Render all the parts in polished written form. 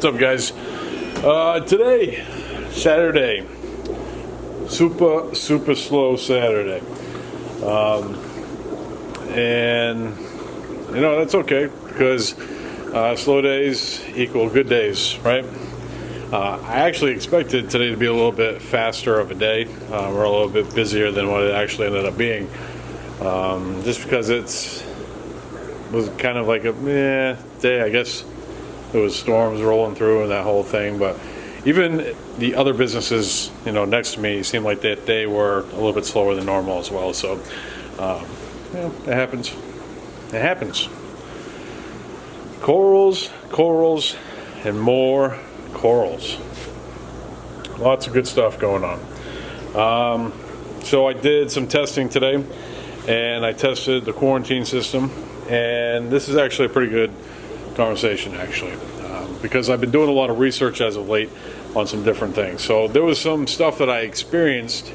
What's up, guys? Today, Saturday, super slow Saturday, and you know that's okay because slow days equal good days, right? I actually expected today to be a little bit faster of a day. We're a little bit busier than what it actually ended up being, just because was kind of like a day, I guess. There was storms rolling through and that whole thing, but even the other businesses, you know, next to me seemed like that they were a little bit slower than normal as well. So, it happens. It happens. Corals, and more corals. Lots of good stuff going on. So I did some testing today, and I tested the quarantine system, and this is actually a pretty good conversation actually, because I've been doing a lot of research as of late on some different things. So there was some stuff that I experienced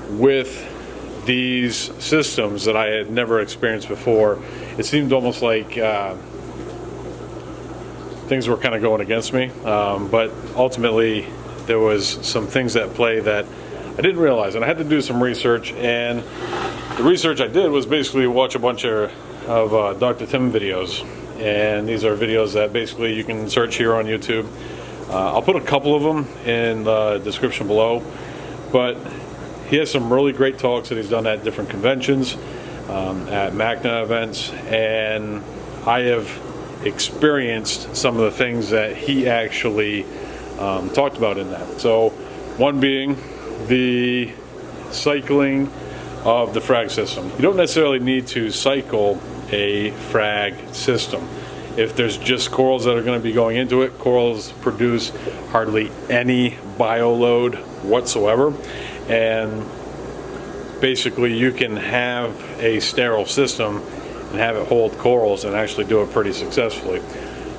with these systems that I had never experienced before. It seemed almost like things were kind of going against me, but ultimately there was some things at play that I didn't realize, and I had to do some research. And the research I did was basically watch a bunch of Dr. Tim videos. And these are videos that basically you can search here on YouTube. I'll put a couple of them in the description below, but he has some really great talks that he's done at different conventions, at MACNA events, and I have experienced some of the things that he actually talked about in that. So one being the cycling of the frag system. You don't necessarily need to cycle a frag system. If there's just corals that are going to be going into it, corals produce hardly any bioload whatsoever, and basically you can have a sterile system and have it hold corals and actually do it pretty successfully.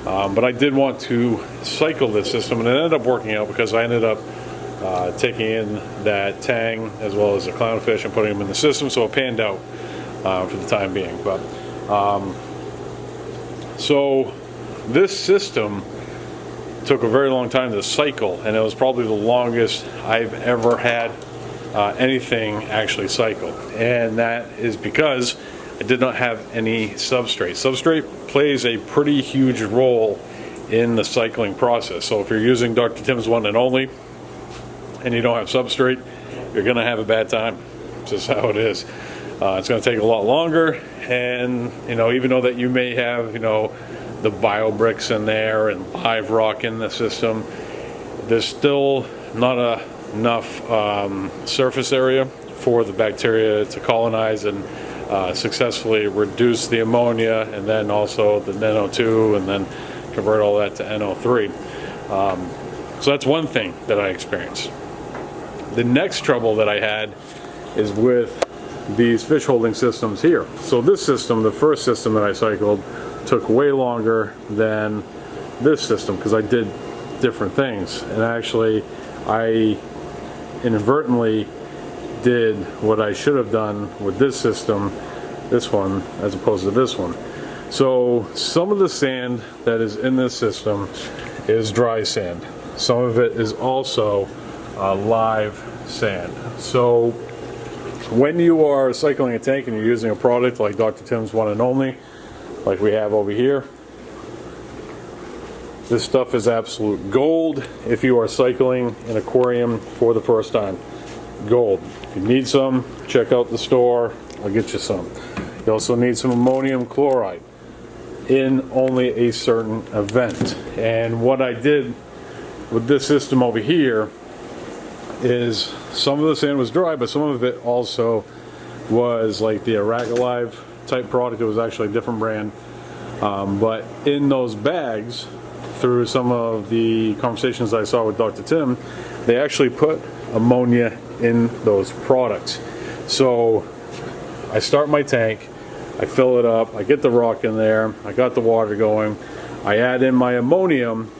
But I did want to cycle this system, and it ended up working out because I ended up taking in that tang as well as the clownfish and putting them in the system, so it panned out for the time being. But so this system took a very long time to cycle, and it was probably the longest I've ever had anything actually cycle, and that is because I did not have any substrate. Substrate plays a pretty huge role in the cycling process. So if you're using Dr. Tim's one and only and you don't have substrate, you're going to have a bad time. It's just how it is. It's going to take a lot longer, and you know, even though that you may have, you know, the bio bricks in there and live rock in the system, there's still not enough surface area for the bacteria to colonize and successfully reduce the ammonia, and then also the NO2, and then convert all that to NO3. So that's one thing that I experienced. The next trouble that I had is with these fish holding systems here. So this system, the first system that I cycled, took way longer than this system because I did different things, and actually I inadvertently did what I should have done with this system, this one, as opposed to this one. So some of the sand that is in this system is dry sand. Some of it is also live sand. So when you are cycling a tank and you're using a product like Dr. Tim's One and Only, like we have over here, this stuff is absolute gold if you are cycling an aquarium for the first time. Gold. If you need some, check out the store. I'll get you some. You also need some ammonium chloride in only a certain event. And what I did with this system over here is some of the sand was dry, but some of it also was like the Aracalive type product. It was actually a different brand. But in those bags, through some of the conversations I saw with Dr. Tim, they actually put ammonia in those products. So I start my tank, I fill it up, I get the rock in there, I got the water going, I add in my ammonium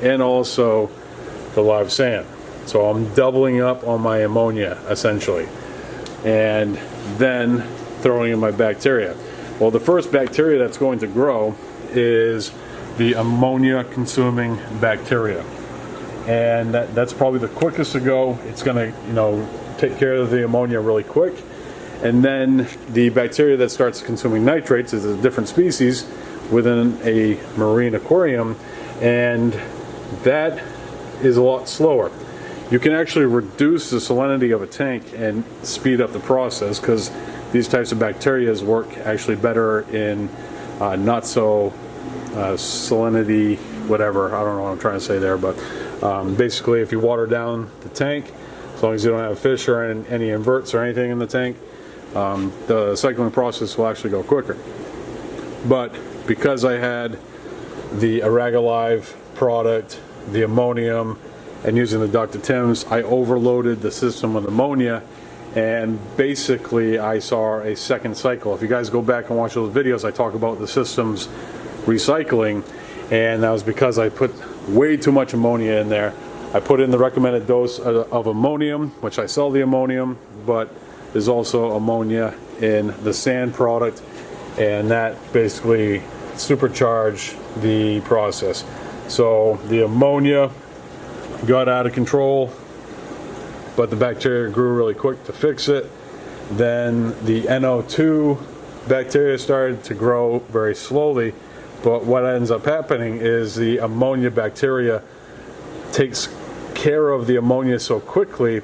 and also the live sand. So I'm doubling up on my ammonia essentially, and then throwing in my bacteria. Well, the first bacteria that's going to grow is the ammonia consuming bacteria. And that's probably the quickest to go. It's going to, you know, take care of the ammonia really quick. And then the bacteria that starts consuming nitrates is a different species within a marine aquarium, and that is a lot slower. You can actually reduce the salinity of a tank and speed up the process, because these types of bacteria work actually better in not so salinity, whatever, I don't know what I'm trying to say there, but basically if you water down the tank, as long as you don't have fish or any inverts or anything in the tank, the cycling process will actually go quicker. But because I had the Aragalive product, the ammonium, and using the Dr. Tim's, I overloaded the system with ammonia, and basically I saw a second cycle. If you guys go back and watch those videos, I talk about the systems recycling, and that was because I put way too much ammonia in there. I put in the recommended dose of ammonium, which I sell the ammonium, but there's also ammonia in the sand product, and that basically supercharged the process. So the ammonia got out of control, but the bacteria grew really quick to fix it. Then the NO2 bacteria started to grow very slowly, but what ends up happening is the ammonia bacteria takes care of the ammonia so quickly,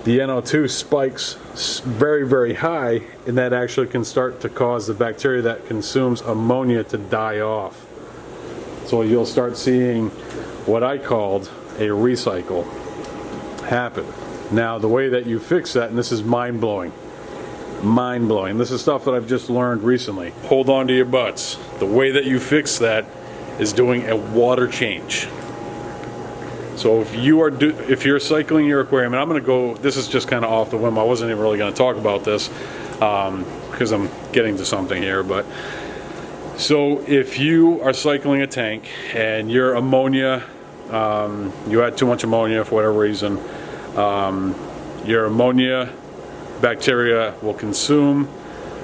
the NO2 spikes very, very high, and that actually can start to cause the bacteria that consumes ammonia to die off. So you'll start seeing what I called a recycle happen. Now, the way that you fix that, and this is mind-blowing, this is stuff that I've just learned recently. Hold on to your butts. The way that you fix that is doing a water change. So if you're cycling your aquarium, and I'm going to go, this is just kind of off the whim, I wasn't even really going to talk about this because I'm getting to something here, but so if you are cycling a tank and your ammonia, you had too much ammonia for whatever reason, your ammonia bacteria will consume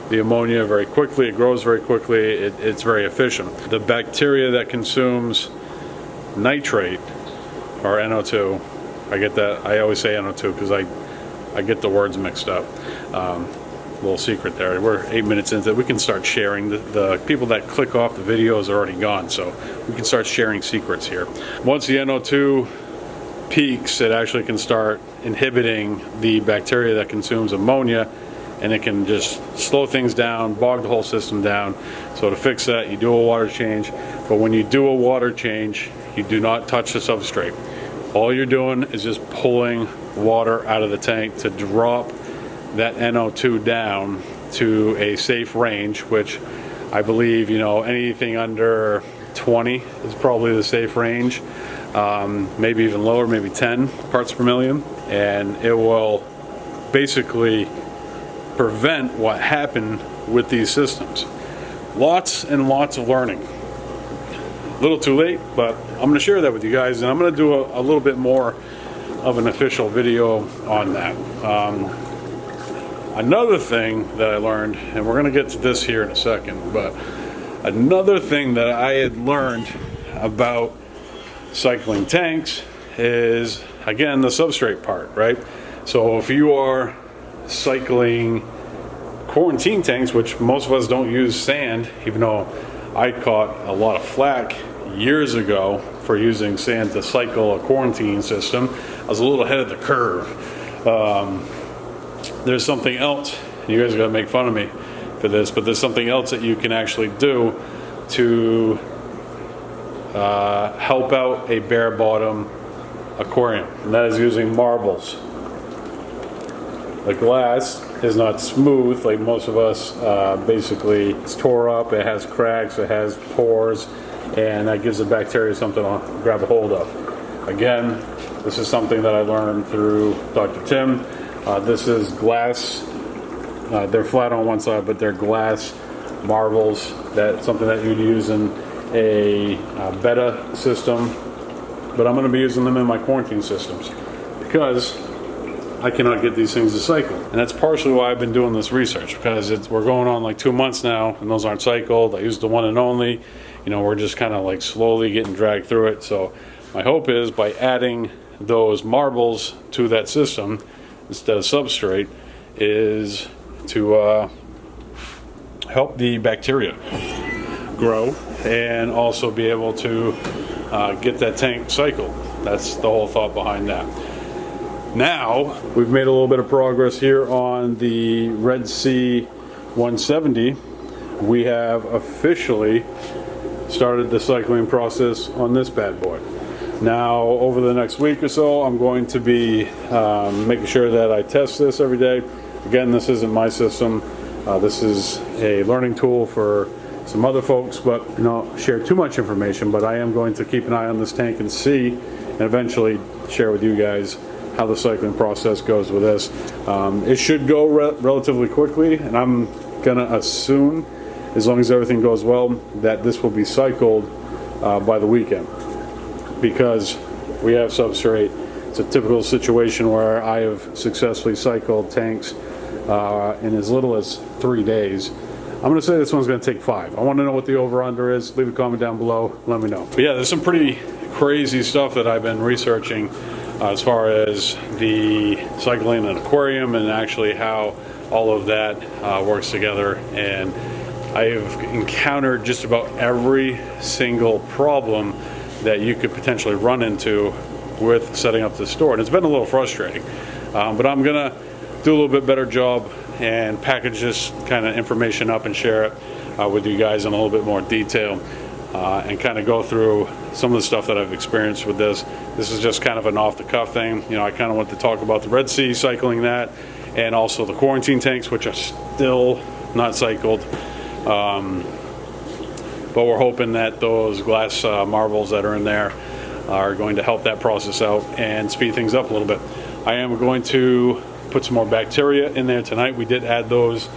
the ammonia very quickly, it grows very quickly, it's very efficient. The bacteria that consumes nitrate, or NO2, I get that, I always say NO2 because I get the words mixed up. Little secret there, we're 8 minutes into it. We can start sharing. The people that click off the videos are already gone, so we can start sharing secrets here. Once the NO2 peaks, it actually can start inhibiting the bacteria that consumes ammonia, and it can just slow things down, bog the whole system down. So to fix that, you do a water change, but when you do a water change, you do not touch the substrate. All you're doing is just pulling water out of the tank to drop that NO2 down to a safe range, which I believe, you know, anything under 20 is probably the safe range. Maybe even lower, maybe 10 parts per million, and it will basically prevent what happened with these systems. Lots and lots of learning. A little too late, but I'm going to share that with you guys, and I'm going to do a little bit more of an official video on that. Another thing that I learned, and we're going to get to this here in a second, but another thing that I had learned about cycling tanks is, again, the substrate part, right? So if you are cycling quarantine tanks, which most of us don't use sand, even though I caught a lot of flack years ago for using sand to cycle a quarantine system. I was a little ahead of the curve. There's something else, you guys are going to make fun of me for this, but there's something else that you can actually do to help out a bare bottom aquarium, and that is using marbles. The glass is not smooth like most of us. Basically, it's tore up, it has cracks, it has pores, and that gives the bacteria something to grab a hold of. Again, this is something that I learned through Dr. Tim. This is glass. They're flat on one side, but they're glass marbles. That's something that you'd use in a betta system, but I'm going to be using them in my quarantine systems because I cannot get these things to cycle. And that's partially why I've been doing this research, because we're going on like 2 months now and those aren't cycled. I used the one and only, you know, we're just kind of like slowly getting dragged through it. So my hope is by adding those marbles to that system instead of substrate is to help the bacteria grow and also be able to get that tank cycled. That's the whole thought behind that. Now we've made a little bit of progress here on the Red Sea 170. We have officially started the cycling process on this bad boy. Now over the next week or so, I'm going to be making sure that I test this every day. Again, this isn't my system. This is a learning tool for some other folks, but you know, share too much information. But I am going to keep an eye on this tank and see, and eventually share with you guys how the cycling process goes with this. It should go relatively quickly, and I'm gonna assume, as long as everything goes well, that this will be cycled by the weekend, because we have substrate. It's a typical situation where I have successfully cycled tanks in as little as 3 days. I'm going to say this one's going to take 5. I want to know what the over-under is. Leave a comment down below. Let me know. But yeah, there's some pretty crazy stuff that I've been researching as far as the cycling and aquarium and actually how all of that works together. And I've encountered just about every single problem that you could potentially run into with setting up the store. And it's been a little frustrating. But I'm going to do a little bit better job and package this kind of information up and share it with you guys in a little bit more detail and kind of go through some of the stuff that I've experienced with this. This is just kind of an off-the-cuff thing. You know, I kind of want to talk about the Red Sea, cycling that, and also the quarantine tanks, which are still not cycled. But we're hoping that those glass marbles that are in there are going to help that process out and speed things up a little bit. I am going to put some more bacteria in there tonight. We did add those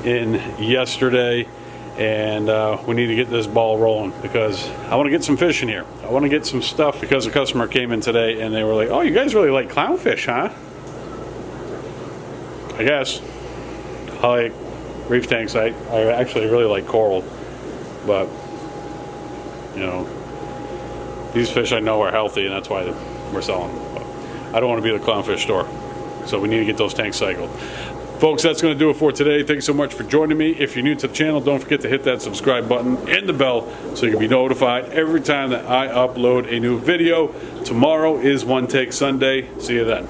in yesterday, and we need to get this ball rolling because I want to get some fish in here. I want to get some stuff because a customer came in today and they were like, "Oh, you guys really like clownfish, huh?" I guess. I like reef tanks. I actually really like coral, but you know, these fish I know are healthy, and that's why we're selling them. But I don't want to be the Clownfish Store. So we need to get those tanks cycled. Folks, that's going to do it for today. Thanks so much for joining me. If you're new to the channel, don't forget to hit that subscribe button and the bell so you can be notified every time that I upload a new video. Tomorrow is One Take Sunday. See you then.